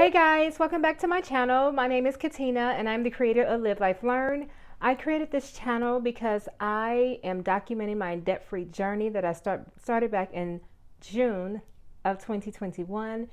Hey guys, welcome back to my channel. My name is Katina and I'm the creator of Live Life Learn. I created this channel because I am documenting my debt-free journey that I started back in June of 2021.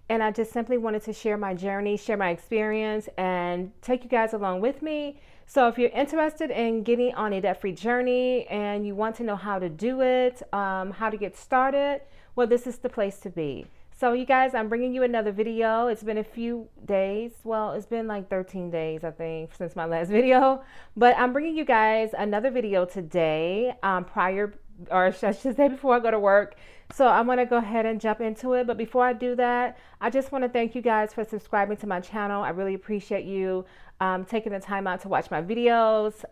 And I just simply wanted to share my journey, share my experience, and take you guys along with me. So if you're interested in getting on a debt-free journey and you want to know how to do it, how to get started, well, this is the place to be. So you guys, I'm bringing you another video. It's been a few days. Well, it's been like 13 days, I think, since my last video. But I'm bringing you guys another video today, or I should say before I go to work. So I'm going to go ahead and jump into it. But before I do that, I just want to thank you guys for subscribing to my channel. I really appreciate you taking the time out to watch my videos.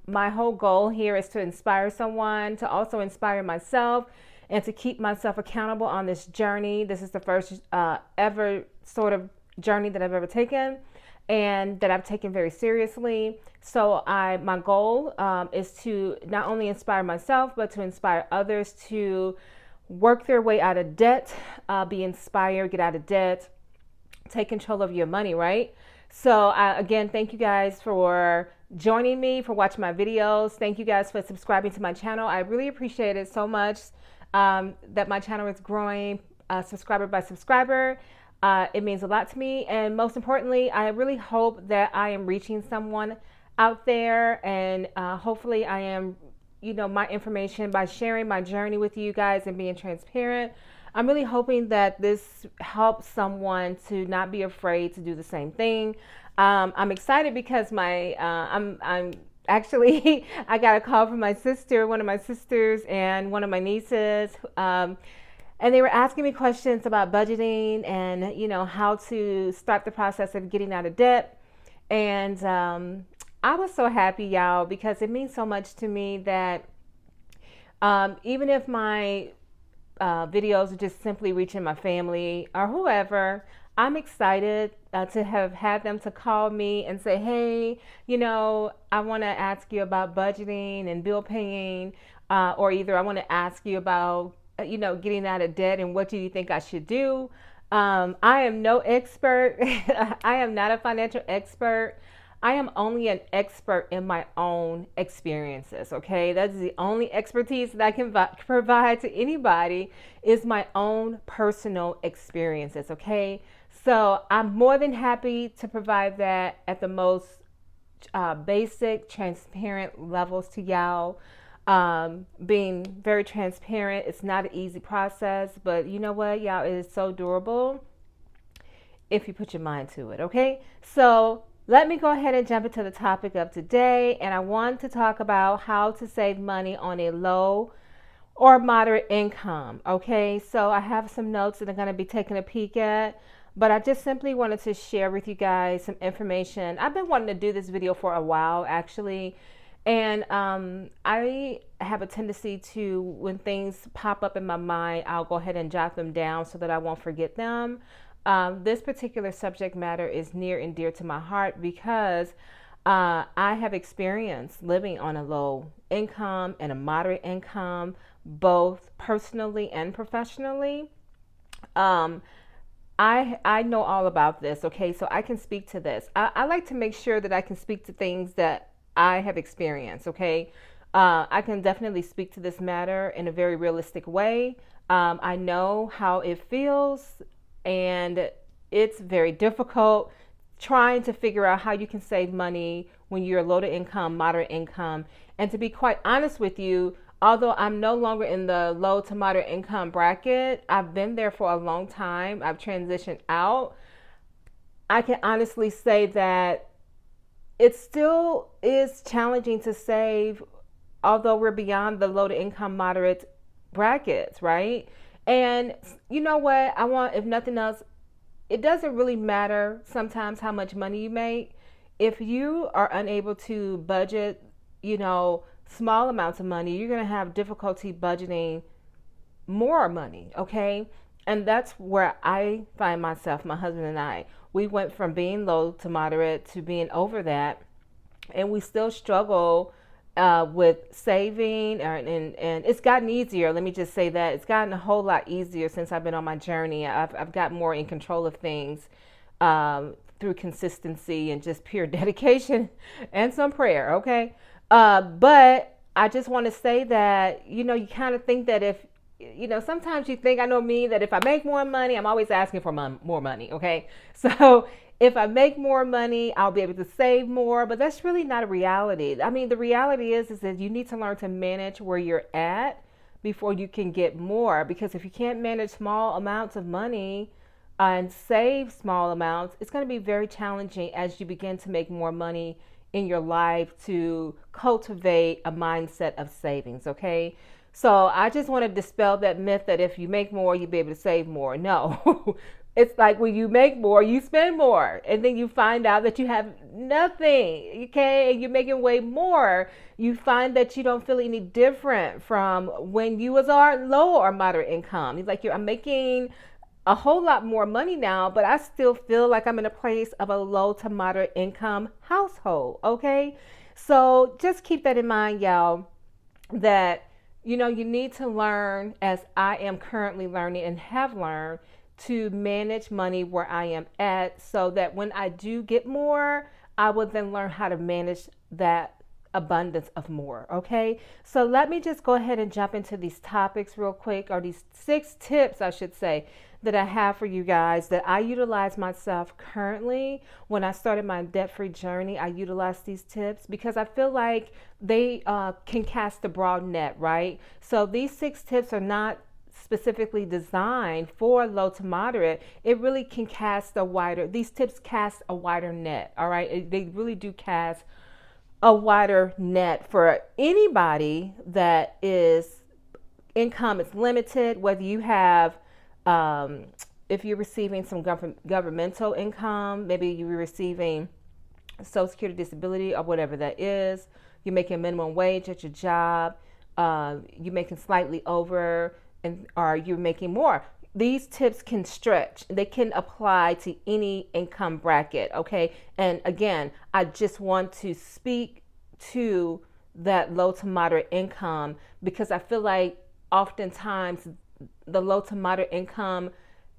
My whole goal here is to inspire someone, to also inspire myself, and to keep myself accountable on this journey. This is the first ever sort of journey that I've ever taken and that I've taken very seriously. So my goal is to not only inspire myself, but to inspire others to work their way out of debt, be inspired, get out of debt, take control of your money, right? So again, thank you guys for joining me, for watching my videos. Thank you guys for subscribing to my channel. I really appreciate it so much. That my channel is growing subscriber by subscriber. It means a lot to me. And most importantly, I really hope that I am reaching someone out there, and hopefully I am, my information by sharing my journey with you guys and being transparent. I'm really hoping that this helps someone to not be afraid to do the same thing. I'm excited because I'm actually, I got a call from my sister, one of my sisters and one of my nieces, and they were asking me questions about budgeting and, how to start the process of getting out of debt. And I was so happy, y'all, because it means so much to me that even if my videos are just simply reaching my family or whoever, I'm excited to have had them to call me and say, hey, I want to ask you about budgeting and bill paying, or either I want to ask you about, getting out of debt and what do you think I should do? I am no expert. I am not a financial expert. I am only an expert in my own experiences, okay? That's the only expertise that I can provide to anybody is my own personal experiences, okay? So I'm more than happy to provide that at the most basic, transparent levels to y'all. Being very transparent, it's not an easy process, but you know what, y'all, it is so doable if you put your mind to it, okay? So let me go ahead and jump into the topic of today, and I want to talk about how to save money on a low or moderate income, okay? So I have some notes that I'm going to be taking a peek at, but I just simply wanted to share with you guys some information. I've been wanting to do this video for a while, actually, and I have a tendency to, when things pop up in my mind, I'll go ahead and jot them down so that I won't forget them. This particular subject matter is near and dear to my heart because I have experienced living on a low income and a moderate income, both personally and professionally. I know all about this, okay? So I can speak to this. I like to make sure that I can speak to things that I have experienced, okay? I can definitely speak to this matter in a very realistic way. I know how it feels, and it's very difficult trying to figure out how you can save money when you're low to income, moderate income. And to be quite honest with you, although I'm no longer in the low to moderate income bracket, I've been there for a long time. I've transitioned out. I can honestly say that it still is challenging to save, although we're beyond the low to income, moderate brackets, right? And you know what? I want, if nothing else, it doesn't really matter sometimes how much money you make. If you are unable to budget, small amounts of money, you're going to have difficulty budgeting more money, okay? And that's where I find myself, my husband and I. We went from being low to moderate to being over that, and we still struggle with saving, and it's gotten easier. Let me just say that it's gotten a whole lot easier since I've been on my journey. I've got more in control of things. through consistency and just pure dedication and some prayer. Okay. But I just want to say that, you kind of think that if, sometimes you think, I know me, that if I make more money, I'm always asking for more money. Okay. So if I make more money, I'll be able to save more, but that's really not a reality. I mean, the reality is that you need to learn to manage where you're at before you can get more. Because if you can't manage small amounts of money and save small amounts, it's going to be very challenging as you begin to make more money in your life to cultivate a mindset of savings. Okay. So I just want to dispel that myth that if you make more, you'll be able to save more. No. It's like when you make more, you spend more, and then you find out that you have nothing. Okay, and you're making way more. You find that you don't feel any different from when you was our low or moderate income. It's like I'm making a whole lot more money now, but I still feel like I'm in a place of a low to moderate income household. Okay, so just keep that in mind, y'all, that you need to learn, as I am currently learning and have learned, to manage money where I am at, so that when I do get more, I will then learn how to manage that abundance of more. Okay, so let me just go ahead and jump into these topics real quick, or these 6 tips, I should say, that I have for you guys that I utilize myself currently. When I started my debt-free journey, I utilized these tips because I feel like they can cast a broad net, right? So these 6 tips are not specifically designed for low to moderate. It really can these tips cast a wider net. All right. They really do cast a wider net for anybody that is income is limited, whether you have, if you're receiving some governmental income, maybe you're receiving Social Security, disability, or whatever that is. You're making minimum wage at your job. You're making slightly over, or you're making more. These tips can stretch. They can apply to any income bracket. Okay. And again, I just want to speak to that low to moderate income, because I feel like oftentimes the low to moderate income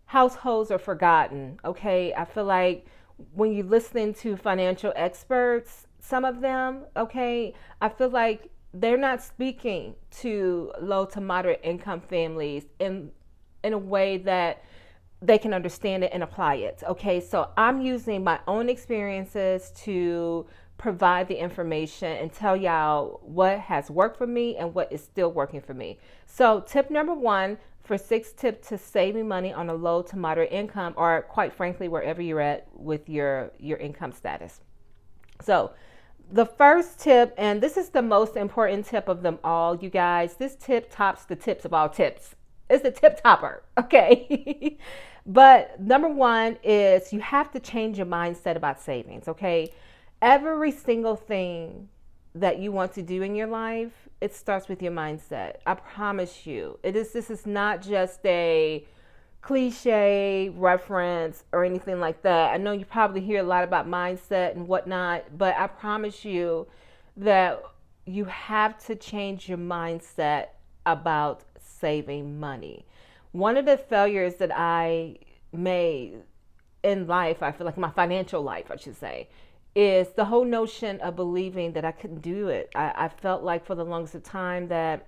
households are forgotten. Okay. I feel like when you're listening to financial experts, some of them, okay, I feel like they're not speaking to low to moderate income families in a way that they can understand it and apply it. Okay, so I'm using my own experiences to provide the information and tell y'all what has worked for me and what is still working for me. So tip number 1 for 6 tips to saving money on a low to moderate income, or quite frankly, wherever you're at with your income status. So the first tip, and this is the most important tip of them all, you guys, this tip tops the tips of all tips. It's the tip topper, okay? But number 1 is you have to change your mindset about savings, okay? Every single thing that you want to do in your life, it starts with your mindset. I promise you. This is not just a cliche reference or anything like that. I know you probably hear a lot about mindset and whatnot, but I promise you that you have to change your mindset about saving money. One of the failures that I made in life, I feel like my financial life, I should say, is the whole notion of believing that I couldn't do it. I felt like for the longest time that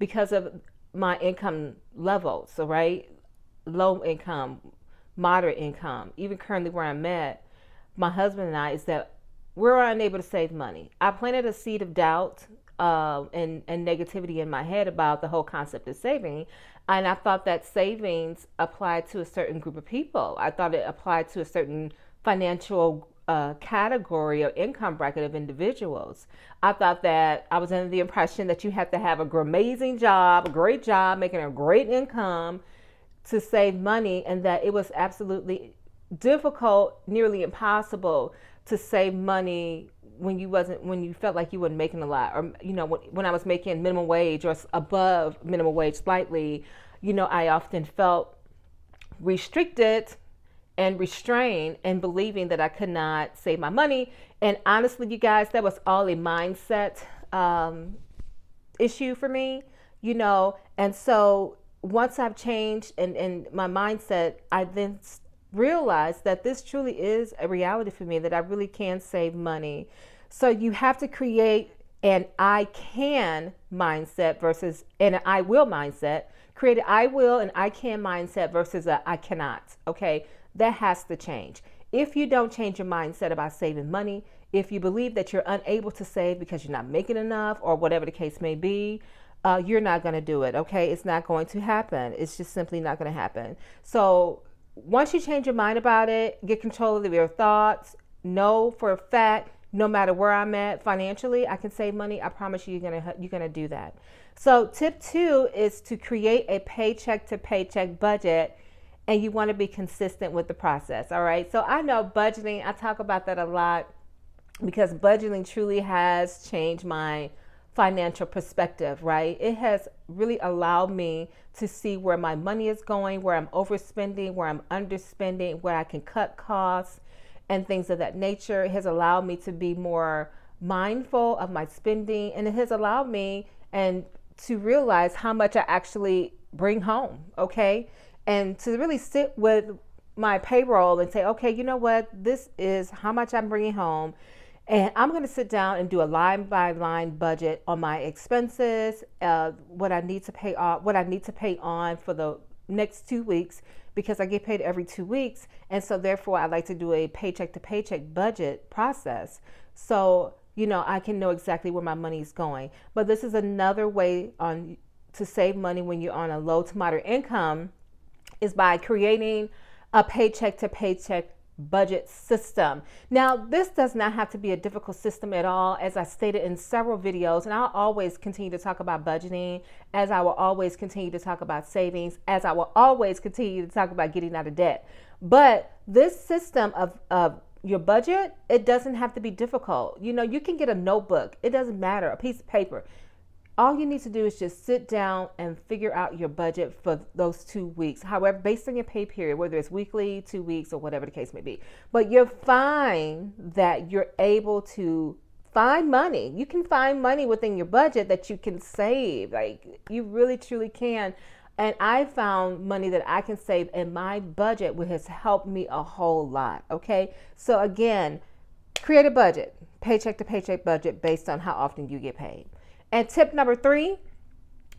because of my income levels, so right, low income, moderate income, even currently where I'm at, my husband and I, is that we're unable to save money. I planted a seed of doubt and negativity in my head about the whole concept of saving. And I thought that savings applied to a certain group of people. I thought it applied to a certain financial category or income bracket of individuals. I thought that I was under the impression that you have to have a amazing job, a great job, making a great income to save money, and that it was absolutely difficult, nearly impossible to save money when you felt like you weren't making a lot, or when I was making minimum wage or above minimum wage slightly, I often felt restricted and restrained and believing that I could not save my money. And honestly, you guys, that was all a mindset issue for me, and so once I've changed and my mindset, I then realized that this truly is a reality for me, that I really can save money. So you have to create an I can mindset versus an I will mindset. Create an I will and I can mindset versus a I cannot. Okay, that has to change. If you don't change your mindset about saving money, if you believe that you're unable to save because you're not making enough or whatever the case may be, you're not going to do it. Okay, it's not going to happen. It's just simply not going to happen. So once you change your mind about it, get control of your thoughts, know for a fact, no matter where I'm at financially, I can save money. I promise you, you're gonna do that. So tip 2 is to create a paycheck to paycheck budget, and you want to be consistent with the process. All right. So I know budgeting, I talk about that a lot because budgeting truly has changed my financial perspective, right? It has really allowed me to see where my money is going, where I'm overspending, where I'm underspending, where I can cut costs and things of that nature. It has allowed me to be more mindful of my spending, and it has allowed me and to realize how much I actually bring home, okay? And to really sit with my payroll and say, okay, you know what? This is how much I'm bringing home. And I'm going to sit down and do a line by line budget on my expenses, what I need to pay off, what I need to pay on for the next 2 weeks, because I get paid every 2 weeks. And so therefore I like to do a paycheck to paycheck budget process. So, you know, I can know exactly where my money is going. But this is another way to save money when you're on a low to moderate income, is by creating a paycheck to paycheck budget system. Now, this does not have to be a difficult system at all, as I stated in several videos, and I'll always continue to talk about budgeting, as I will always continue to talk about savings, as I will always continue to talk about getting out of debt. But this system of your budget, it doesn't have to be difficult. You know, you can get a notebook. It doesn't matter, a piece of paper. All you need to do is just sit down and figure out your budget for those 2 weeks. However, based on your pay period, whether it's weekly, 2 weeks, or whatever the case may be. But you'll find that you're able to find money. You can find money within your budget that you can save. Like, you really, truly can. And I found money that I can save in my budget, which has helped me a whole lot. Okay. So again, create a budget, paycheck to paycheck budget based on how often you get paid. And tip number 3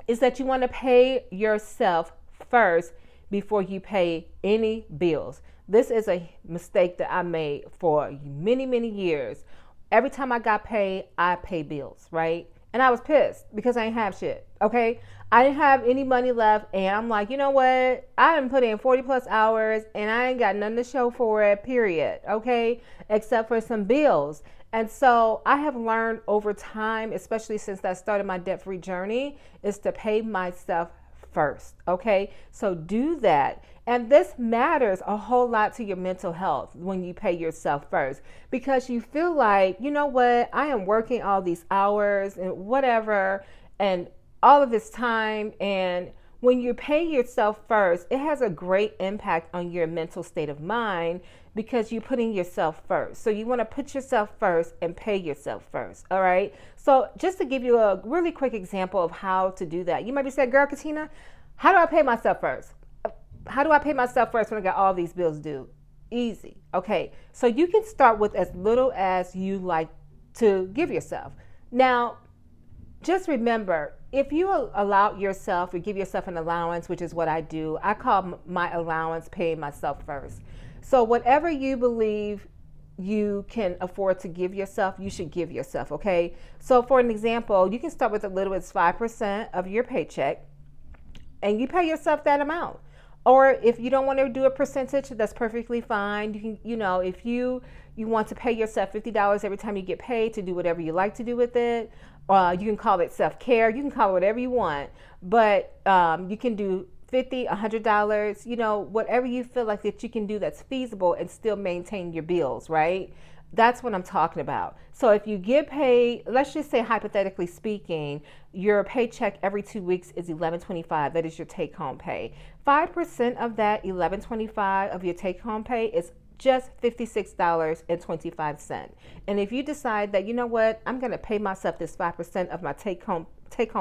is that you want to pay yourself first before you pay any bills. This is a mistake that I made for many, many years. Every time I got paid, I pay bills, right? And I was pissed because I didn't have shit, okay? I didn't have any money left, and I'm like, you know what? I done put in 40 plus hours, and I ain't got nothing to show for it, period, okay? Except for some bills. And so I have learned over time, especially since I started my debt-free journey, is to pay myself first, okay? So do that. And this matters a whole lot to your mental health when you pay yourself first, because you feel like, you know what, I am working all these hours and whatever, and all of this time, and when you pay yourself first, it has a great impact on your mental state of mind because you're putting yourself first. So you want to put yourself first and pay yourself first. All right. So just to give you a really quick example of how to do that, you might be saying, girl, Katina, how do I pay myself first? How do I pay myself first when I got all these bills due? Easy. Okay. So you can start with as little as you like to give yourself. Now, just remember, if you allow yourself or give yourself an allowance, which is what I do, I call my allowance paying myself first. So whatever you believe you can afford to give yourself, you should give yourself, okay? So for an example, you can start with as little as 5% of your paycheck, and you pay yourself that amount. Or if you don't want to do a percentage, that's perfectly fine. You can, you know, if you want to pay yourself $50 every time you get paid to do whatever you like to do with it, you can call it self-care. You can call it whatever you want, but you can do $50, $100, you know, whatever you feel like that you can do that's feasible and still maintain your bills, right? That's what I'm talking about. So if you get paid, let's just say hypothetically speaking, your paycheck every 2 weeks is $11.25. That is your take-home pay. 5% of that $11.25 of your take-home pay is just $56.25. And if you decide that, you know what, I'm going to pay myself this 5% of my take-home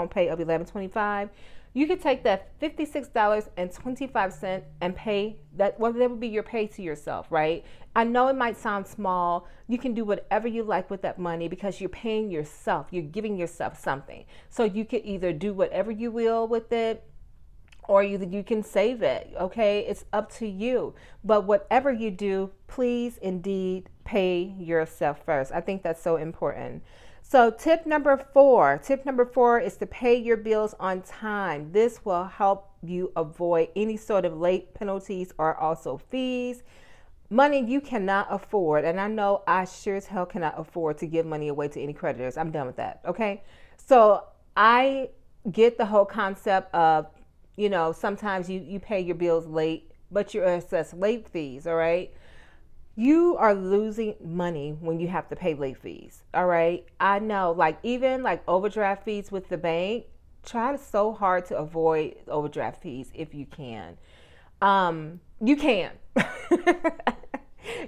pay of $11.25, You could take that $56.25 and pay that, well, that would be your pay to yourself, right? I know it might sound small. You can do whatever you like with that money because you're paying yourself. You're giving yourself something. So you could either do whatever you will with it, or you can save it. Okay, it's up to you. But whatever you do, please indeed pay yourself first. I think that's so important. So tip number four is to pay your bills on time. This will help you avoid any sort of late penalties or also fees. Money you cannot afford, and I know I sure as hell cannot afford to give money away to any creditors. I'm done with that. Okay, so I get the whole concept of, sometimes you pay your bills late, but you're assessed late fees. All right, you are losing money when you have to pay late fees. All right, I know, like even like overdraft fees with the bank. Try so hard to avoid overdraft fees if you can. You can.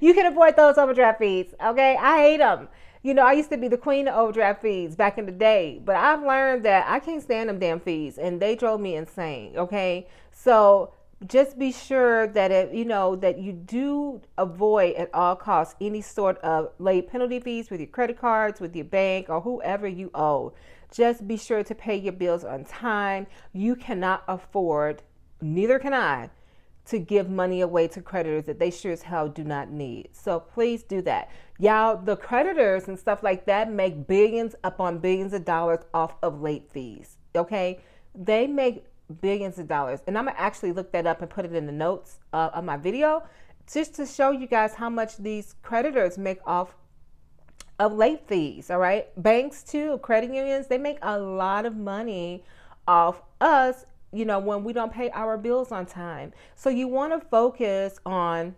You can avoid those overdraft fees. Okay, I hate them. I used to be the queen of overdraft fees back in the day, but I've learned that I can't stand them damn fees, and they drove me insane. Okay, so just be sure that that you do avoid at all costs any sort of late penalty fees with your credit cards, with your bank, or whoever you owe. Just be sure to pay your bills on time. You cannot afford, neither can I, to give money away to creditors that they sure as hell do not need. So please do that. Y'all, the creditors and stuff like that make billions upon billions of dollars off of late fees. Okay, they make billions of dollars, and I'm gonna actually look that up and put it in the notes of my video, just to show you guys how much these creditors make off of late fees. All right, banks too, credit unions, they make a lot of money off us, when we don't pay our bills on time. So you want to focus on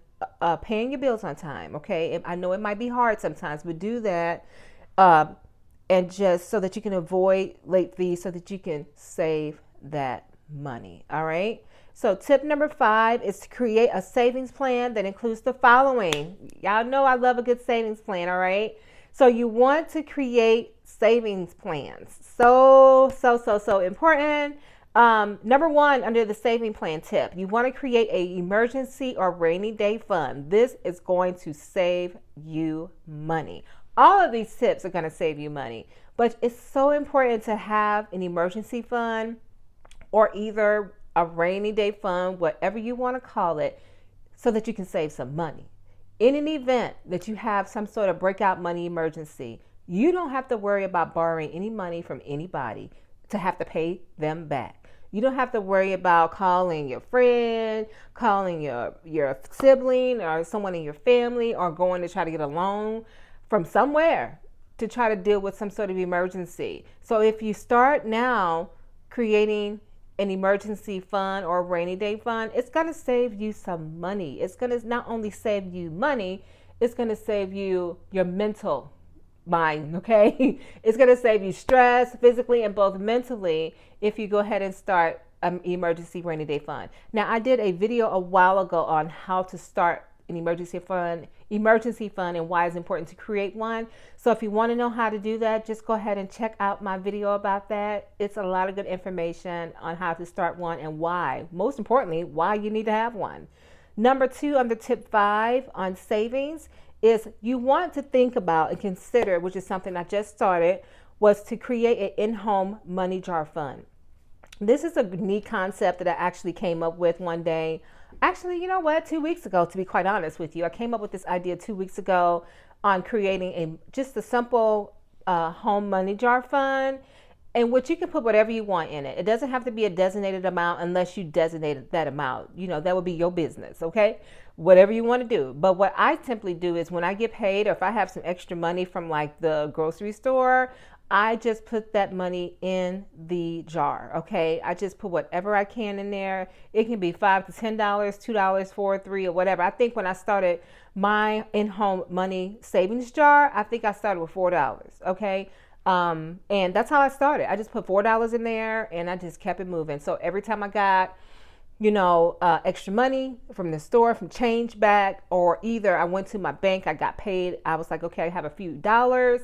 paying your bills on time. Okay, I know it might be hard sometimes, but do that, and just so that you can avoid late fees, so that you can save that money. All right, so tip number 5 is to create a savings plan that includes the following. Y'all know I love a good savings plan. All right, so you want to create savings plans. So important. Number 1, under the saving plan tip, you want to create a emergency or rainy day fund. This is going to save you money. All of these tips are going to save you money, but it's so important to have an emergency fund or either a rainy day fund, whatever you want to call it, so that you can save some money. In an event that you have some sort of breakout money emergency, you don't have to worry about borrowing any money from anybody to have to pay them back. You don't have to worry about calling your friend, calling your sibling or someone in your family, or going to try to get a loan from somewhere to try to deal with some sort of emergency. So if you start now creating an emergency fund or a rainy day fund, it's going to save you some money. It's going to not only save you money, it's going to save you your mental mind. Okay, it's going to save you stress physically and both mentally if you go ahead and start an emergency rainy day fund. Now, I did a video a while ago on how to start an emergency fund and why it's important to create one. So if you want to know how to do that, just go ahead and check out my video about that. It's a lot of good information on how to start one and why, most importantly, why you need to have one. Number 2, under tip 5 on savings, is you want to think about and consider, which is something I just started, was to create an in-home money jar fund. This is a neat concept that I actually came up with one day. Actually, 2 weeks ago, to be quite honest with you. I came up with this idea 2 weeks ago on creating just a simple home money jar fund, in which you can put whatever you want in it. It doesn't have to be a designated amount unless you designated that amount. That would be your business, okay? Whatever you want to do. But what I simply do is when I get paid, or if I have some extra money from like the grocery store, I just put that money in the jar, okay? I just put whatever I can in there. It can be $5 to $10, $2, $4, $3, or whatever. I think when I started my in-home money savings jar, I think I started with $4, okay? And that's how I started. I just put $4 in there and I just kept it moving. So every time I got, extra money from the store, from change back, or either I went to my bank, I got paid, I was like, okay, I have a few dollars.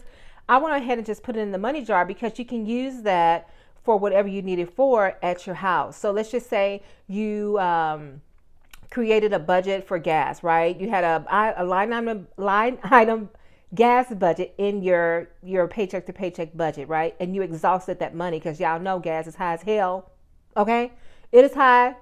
I went ahead and just put it in the money jar, because you can use that for whatever you need it for at your house. So let's just say you created a budget for gas, right? You had a line item gas budget in your paycheck to paycheck budget, right? And you exhausted that money because y'all know gas is high as hell. Okay, it is high.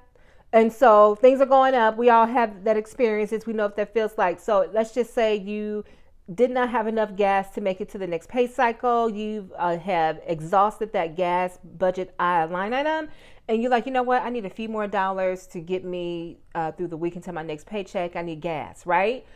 And so things are going up. We all have that experiences. We know what that feels like. So let's just say you did not have enough gas to make it to the next pay cycle. You have exhausted that gas budget line item. And you're like, you know what? I need a few more dollars to get me through the week until my next paycheck. I need gas, right?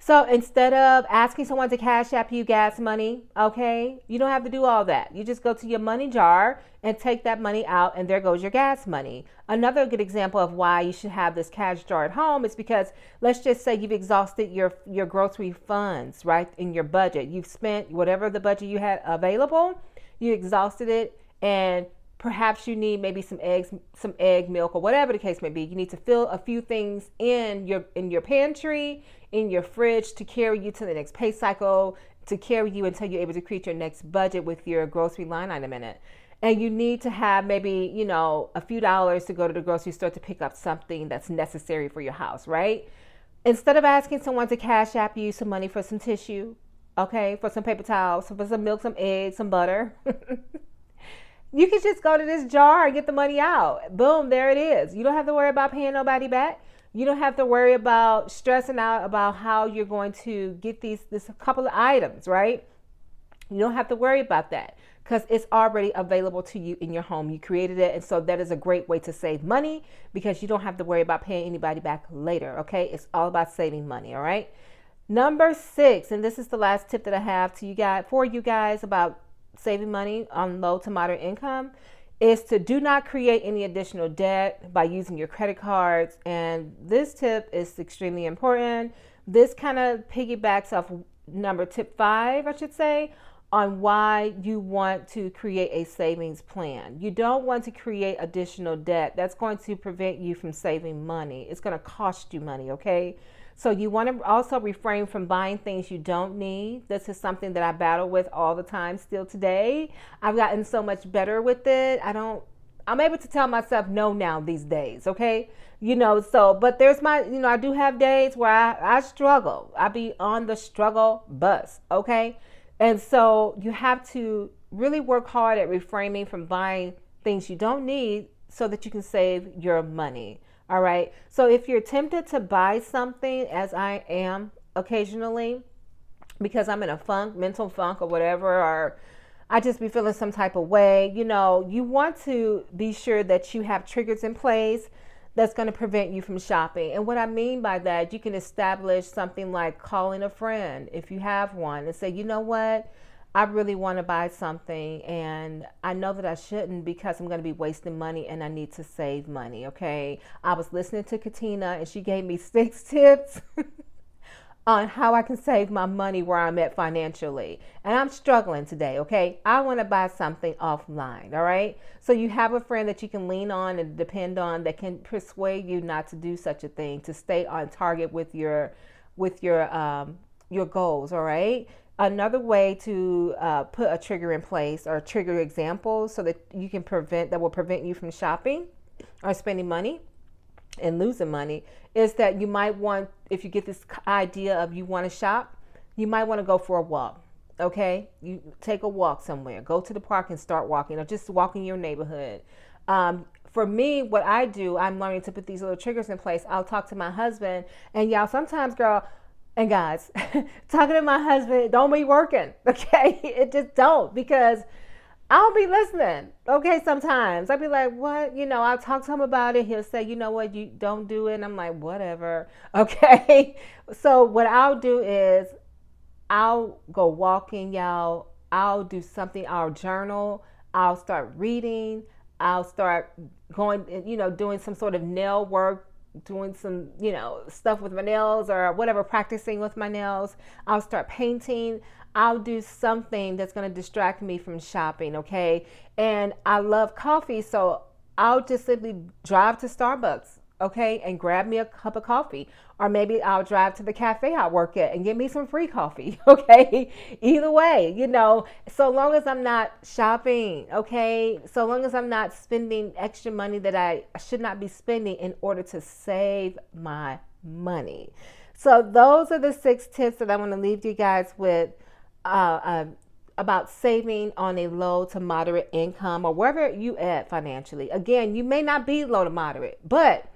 So instead of asking someone to cash app you gas money, okay, you don't have to do all that. You just go to your money jar and take that money out, and there goes your gas money. Another good example of why you should have this cash jar at home is because let's just say you've exhausted your grocery funds, right, in your budget. You've spent whatever the budget you had available, you exhausted it, and perhaps you need maybe some eggs, some egg milk, or whatever the case may be. You need to fill a few things in your pantry, in your fridge to carry you to the next pay cycle, to carry you until you're able to create your next budget with your grocery line item in it. And you need to have maybe, a few dollars to go to the grocery store to pick up something that's necessary for your house, right? Instead of asking someone to cash app you some money for some tissue, okay, for some paper towels, for some milk, some eggs, some butter, you can just go to this jar and get the money out. Boom, there it is. You don't have to worry about paying nobody back. You don't have to worry about stressing out about how you're going to get this couple of items, right? You don't have to worry about that because it's already available to you in your home. You created it. And so that is a great way to save money because you don't have to worry about paying anybody back later. Okay. It's all about saving money. All right. Number 6, and this is the last tip that I have for you guys about saving money on low to moderate income, is to do not create any additional debt by using your credit cards. And this tip is extremely important. This kind of piggybacks off tip 5, I should say, on why you want to create a savings plan. You don't want to create additional debt. That's going to prevent you from saving money. It's going to cost you money, okay? So you want to also refrain from buying things you don't need. This is something that I battle with all the time still today. I've gotten so much better with it. I'm able to tell myself no now these days, okay? But there's I do have days where I struggle. I be on the struggle bus, okay? And so you have to really work hard at refraining from buying things you don't need so that you can save your money. All right. So if you're tempted to buy something, as I am occasionally, because I'm in a mental funk or whatever, or I just be feeling some type of way, you want to be sure that you have triggers in place that's going to prevent you from shopping. And what I mean by that, you can establish something like calling a friend if you have one and say, you know what? I really want to buy something and I know that I shouldn't because I'm going to be wasting money and I need to save money, okay? I was listening to Katina and she gave me 6 tips on how I can save my money where I'm at financially. And I'm struggling today, okay? I want to buy something offline, all right? So you have a friend that you can lean on and depend on that can persuade you not to do such a thing, to stay on target with your goals, all right? Another way to put a trigger in place or trigger examples so that will prevent you from shopping or spending money and losing money is that you might want, if you get this idea of you want to shop, you might want to go for a walk. Okay, you take a walk somewhere, go to the park and start walking, or just walk in your neighborhood. For me, what I do, I'm learning to put these little triggers in place. I'll talk to my husband, and y'all, sometimes, girl and guys, talking to my husband don't be working. Okay, it just don't, because I'll be listening. Okay, sometimes I'll be like, what? I'll talk to him about it. He'll say, you know what, you don't do it. And I'm like, whatever. Okay, so what I'll do is I'll go walking, y'all. I'll do something. I'll journal. I'll start reading. I'll start going, doing some sort of nail work, doing some, stuff with my nails or whatever, practicing with my nails. I'll start painting. I'll do something that's going to distract me from shopping, okay? And I love coffee, so I'll just simply drive to Starbucks, okay, and grab me a cup of coffee. Or maybe I'll drive to the cafe I work at and get me some free coffee, okay? Either way, so long as I'm not shopping, okay? So long as I'm not spending extra money that I should not be spending in order to save my money. So those are the 6 tips that I want to leave you guys with. Uh, uh, about saving on a low to moderate income or wherever you at financially. Again, you may not be low to moderate, but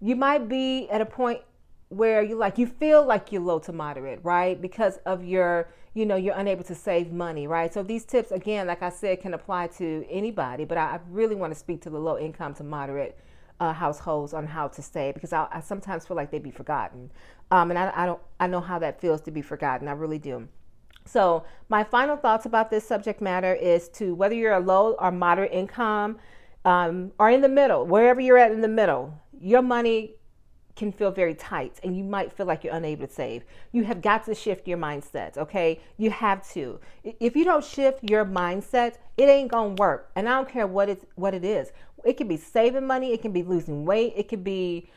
you might be at a point where you feel like you're low to moderate, right? Because of you're unable to save money, right? So these tips, again, like I said, can apply to anybody, but I really want to speak to the low income to moderate households on how to save, because I sometimes feel like they be forgotten. And I know how that feels to be forgotten. I really do. So my final thoughts about this subject matter is to whether you're a low or moderate income, or in the middle, wherever you're at in the middle, your money can feel very tight and you might feel like you're unable to save. You have got to shift your mindset, okay? You have to. If you don't shift your mindset, it ain't gonna work. And I don't care what it is. It could be saving money, it can be losing weight, it could be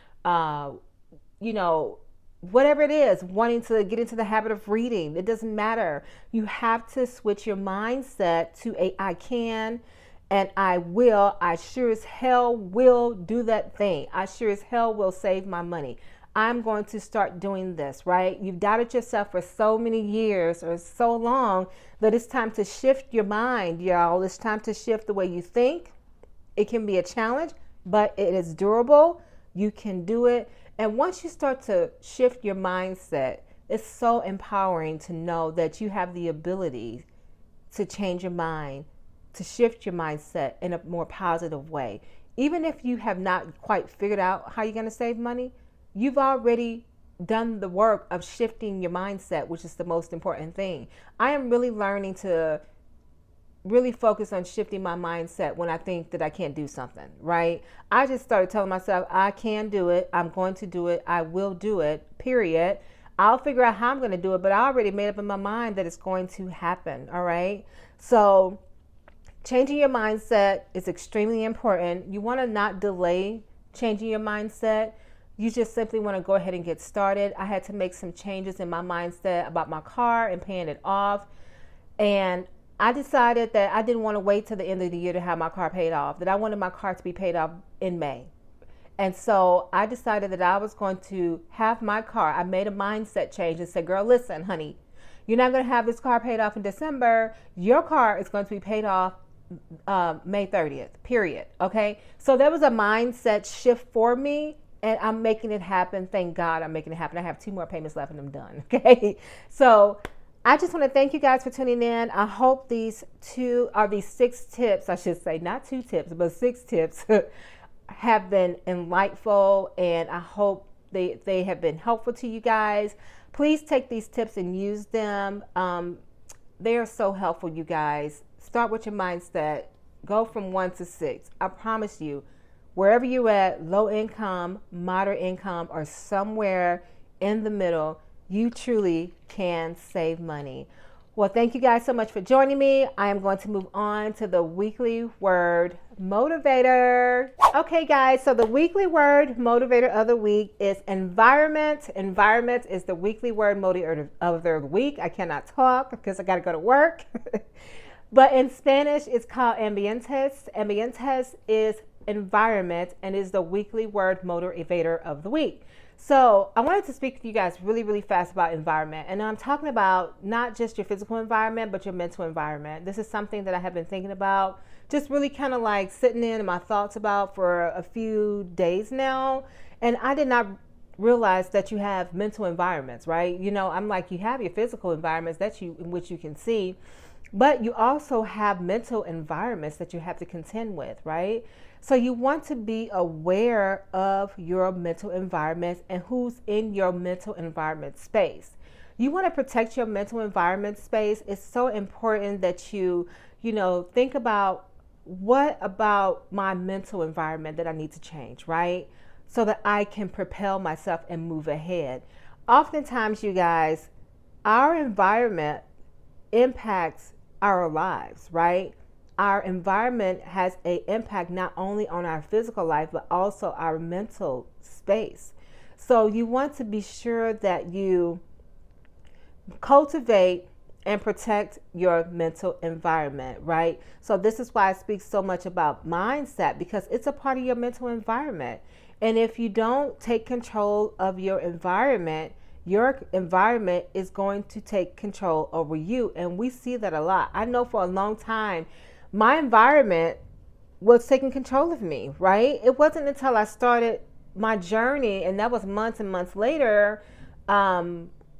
whatever it is, wanting to get into the habit of reading. It doesn't matter. You have to switch your mindset to I can and I will. I sure as hell will do that thing. I sure as hell will save my money. I'm going to start doing this, right? You've doubted yourself for so many years or so long that it's time to shift your mind, y'all. It's time to shift the way you think. It can be a challenge, but it is durable. You can do it. And once you start to shift your mindset, it's so empowering to know that you have the ability to change your mind, to shift your mindset in a more positive way. Even if you have not quite figured out how you're going to save money, you've already done the work of shifting your mindset, which is the most important thing. I am really learning to really focus on shifting my mindset when I think that I can't do something, right? I just started telling myself, I can do it. I'm going to do it. I will do it, period. I'll figure out how I'm going to do it, but I already made up in my mind that it's going to happen, all right? So changing your mindset is extremely important. You want to not delay changing your mindset. You just simply want to go ahead and get started. I had to make some changes in my mindset about my car and paying it off. And I decided that I didn't want to wait till the end of the year to have my car paid off, that I wanted my car to be paid off in May. And so I decided that I was going to have my car. I made a mindset change and said, girl, listen, honey, you're not going to have this car paid off in December. Your car is going to be paid off May 30th, period. Okay. So there was a mindset shift for me and I'm making it happen. Thank God I'm making it happen. I have 2 more payments left and I'm done. Okay. So I just want to thank you guys for tuning in. I hope these 6 tips, I should say, not 2 tips, but 6 tips have been enlightful, and I hope they have been helpful to you guys. Please take these tips and use them. They are so helpful, you guys. Start with your mindset. Go from 1 to 6. I promise you, wherever you're at, low income, moderate income, or somewhere in the middle, you truly can save money. Well, thank you guys so much for joining me. I am going to move on to the weekly word motivator. Okay, guys, so the weekly word motivator of the week is environment. Environment is the weekly word motivator of the week. I cannot talk because I got to go to work. But in Spanish, it's called ambientes. Ambientes is environment and is the weekly word motivator of the week. So I wanted to speak to you guys really, really fast about environment. And I'm talking about not just your physical environment, but your mental environment. This is something that I have been thinking about, just really kind of like sitting in my thoughts about for a few days now. And I did not realize that you have mental environments, right? I'm like, you have your physical environments in which you can see, but you also have mental environments that you have to contend with, right? So you want to be aware of your mental environment and who's in your mental environment space. You want to protect your mental environment space. It's so important that you think about, what about my mental environment that I need to change, right? So that I can propel myself and move ahead. Oftentimes, you guys, our environment impacts our lives, right? our environment has an impact not only on our physical life, but also our mental space. So you want to be sure that you cultivate and protect your mental environment, right? So this is why I speak so much about mindset, because it's a part of your mental environment. And if you don't take control of your environment is going to take control over you. And we see that a lot. I know for a long time, my environment was taking control of me, right? It wasn't until I started my journey, and that was months and months later.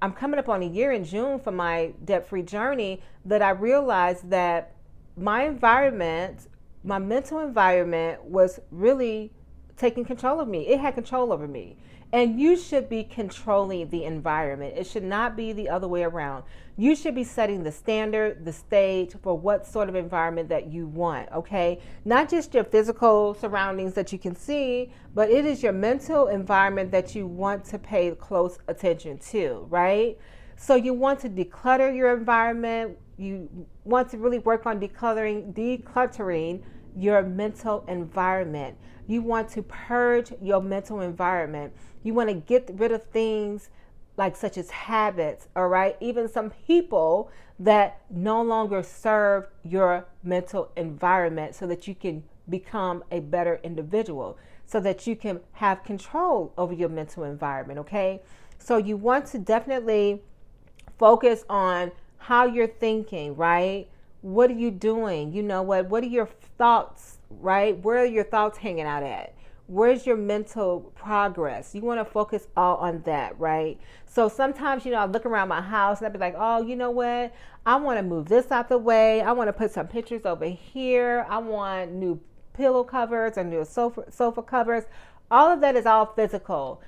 I'm coming up on a year in June for my debt-free journey, that I realized that my environment, my mental environment, was really taking control of me. It had control over me. And you should be controlling the environment. It should not be the other way around. You should be setting the standard, the stage for what sort of environment that you want, okay? Not just your physical surroundings that you can see, but it is your mental environment that you want to pay close attention to, right? So you want to declutter your environment. You want to really work on decluttering your mental environment. You want to purge your mental environment. You want to get rid of things like such as habits, all right? Even some people that no longer serve your mental environment, so that you can become a better individual, so that you can have control over your mental environment, okay? So you want to definitely focus on how you're thinking, right? What are you doing? You know what are your thoughts, right? Where are your thoughts hanging out at? Where's your mental progress? You want to focus all on that, right? So sometimes, I look around my house and I'd be like, oh, you know what? I want to move this out the way. I want to put some pictures over here. I want new pillow covers or new sofa covers. All of that is all physical.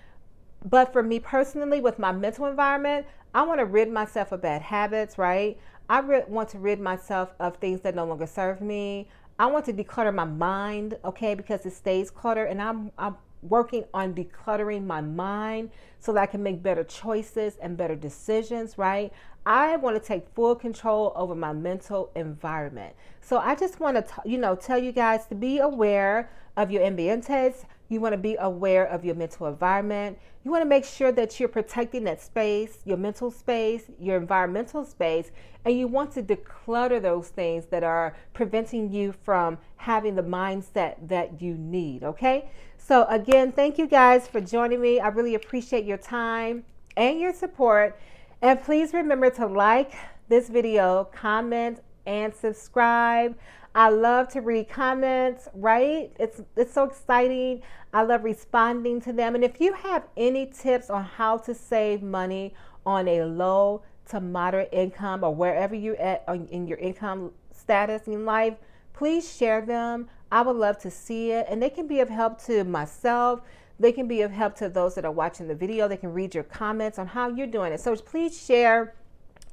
But for me personally, with my mental environment, I want to rid myself of bad habits, right? I want to rid myself of things that no longer serve me. I want to declutter my mind, okay, because it stays cluttered, and I'm working on decluttering my mind so that I can make better choices and better decisions, right? I want to take full control over my mental environment. So I just want to, tell you guys to be aware of your ambientes. You want to be aware of your mental environment. You want to make sure that you're protecting that space, your mental space, your environmental space, and you want to declutter those things that are preventing you from having the mindset that you need, okay? So again, thank you guys for joining me. I really appreciate your time and your support. And please remember to like this video, comment, and subscribe. I love to read comments, right? It's so exciting. I love responding to them. And if you have any tips on how to save money on a low to moderate income, or wherever you're at in your income status in life, please share them. I would love to see it. And they can be of help to myself. They can be of help to those that are watching the video. They can read your comments on how you're doing it. So please share,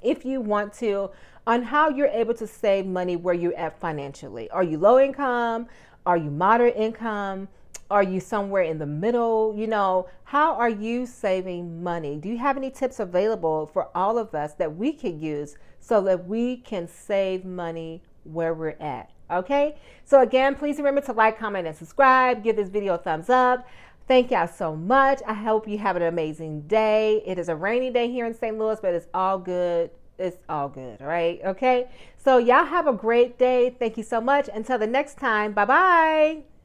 if you want to, on how you're able to save money where you're at financially. Are you low income? Are you moderate income? Are you somewhere in the middle? How are you saving money? Do you have any tips available for all of us that we can use so that we can save money where we're at? Okay? So again, please remember to like, comment, and subscribe. Give this video a thumbs up. Thank y'all so much. I hope you have an amazing day. It is a rainy day here in St. Louis, but it's all good. It's all good, all right? Okay? So y'all have a great day. Thank you so much. Until the next time, bye-bye.